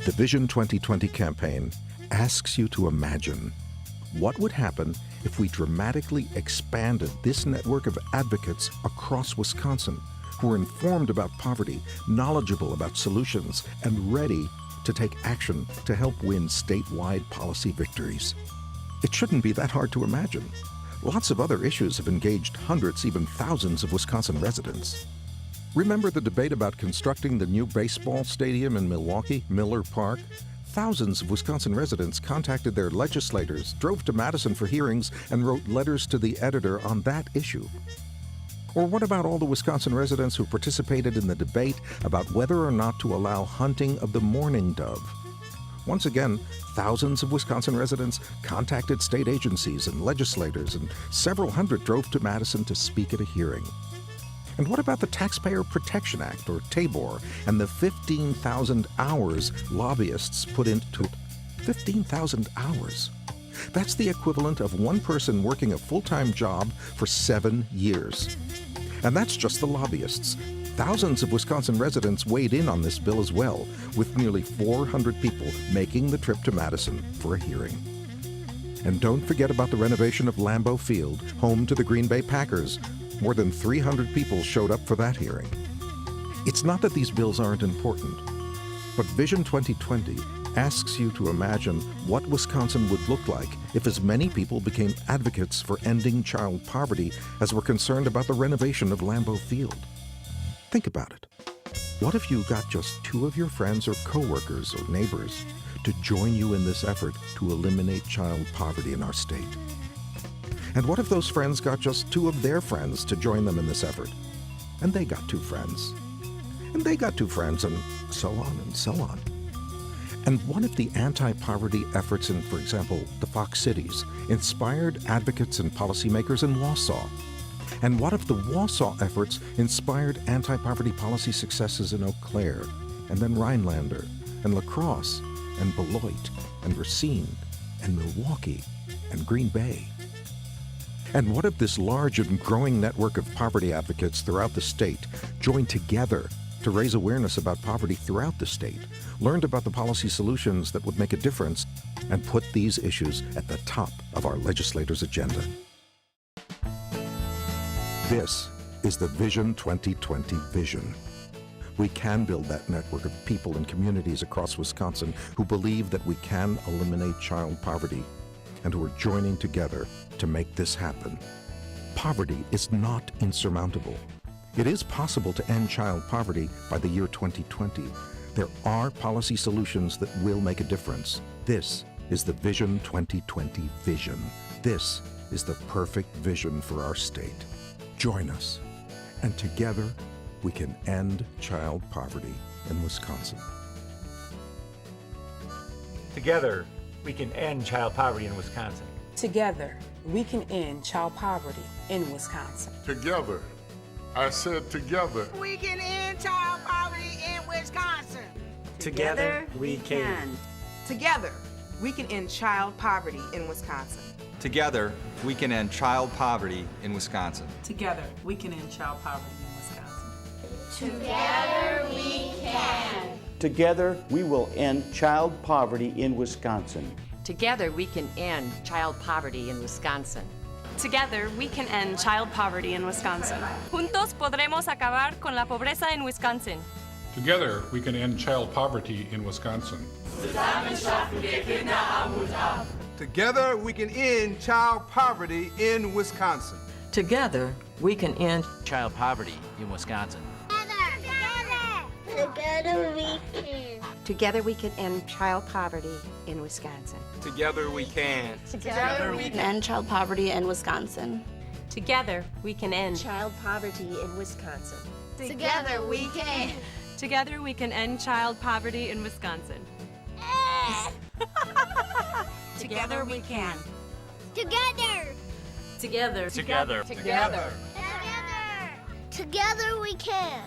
The Vision 2020 campaign asks you to imagine what would happen if we dramatically expanded this network of advocates across Wisconsin who are informed about poverty, knowledgeable about solutions, and ready to take action to help win statewide policy victories. It shouldn't be that hard to imagine. Lots of other issues have engaged hundreds, even thousands of Wisconsin residents. Remember the debate about constructing the new baseball stadium in Milwaukee, Miller Park? Thousands of Wisconsin residents contacted their legislators, drove to Madison for hearings, and wrote letters to the editor on that issue. Or what about all the Wisconsin residents who participated in the debate about whether or not to allow hunting of the mourning dove? Once again, thousands of Wisconsin residents contacted state agencies and legislators, and several hundred drove to Madison to speak at a hearing. And what about the Taxpayer Protection Act, or TABOR, and the 15,000 hours lobbyists put into it? 15,000 hours. That's the equivalent of one person working a full-time job for 7 years. And that's just the lobbyists. Thousands of Wisconsin residents weighed in on this bill as well, with nearly 400 people making the trip to Madison for a hearing. And don't forget about the renovation of Lambeau Field, home to the Green Bay Packers. More than 300 people showed up for that hearing. It's not that these bills aren't important, but Vision 2020 asks you to imagine what Wisconsin would look like if as many people became advocates for ending child poverty as were concerned about the renovation of Lambeau Field. Think about it. What if you got just 2 of your friends or coworkers or neighbors to join you in this effort to eliminate child poverty in our state? And what if those friends got just 2 of their friends to join them in this effort? And they got 2 friends. And they got 2 friends, and so on and so on. And what if the anti-poverty efforts in, for example, the Fox Cities inspired advocates and policymakers in Wausau? And what if the Wausau efforts inspired anti-poverty policy successes in Eau Claire, and then Rhinelander, and La Crosse, and Beloit, and Racine, and Milwaukee, and Green Bay? And what if this large and growing network of poverty advocates throughout the state joined together to raise awareness about poverty throughout the state, learned about the policy solutions that would make a difference, and put these issues at the top of our legislators' agenda? This is the Vision 2020 vision. We can build that network of people and communities across Wisconsin who believe that we can eliminate child poverty and who are joining together to make this happen. Poverty is not insurmountable. It is possible to end child poverty by the year 2020. There are policy solutions that will make a difference. This is the Vision 2020 vision. This is the perfect vision for our state. Join us, and together we can end child poverty in Wisconsin. Together, we can end child poverty in Wisconsin. Together, we can end child poverty in Wisconsin. Together. I said together. We can end child poverty in Wisconsin. Together, we can. Together, we can end child poverty in Wisconsin. Together, we can end child poverty in Wisconsin. Together, we can end child poverty in Wisconsin. Together we can. Together, we will end child poverty in Wisconsin. Together, we can end child poverty in Wisconsin. Together, we can end child poverty in Wisconsin. Juntos podremos acabar con la pobreza en Wisconsin. Together, we can end child poverty in Wisconsin. Together, we can end child poverty in Wisconsin. Together, we can end child poverty in Wisconsin. Together we can. Together, we can end child poverty in Wisconsin. Together, we can. Together we can end child poverty in Wisconsin. Together, we can end Child poverty in Wisconsin. Together we can. Together, we can end child poverty in Wisconsin. Together we can. Together. Together. Together. Together. Together we can.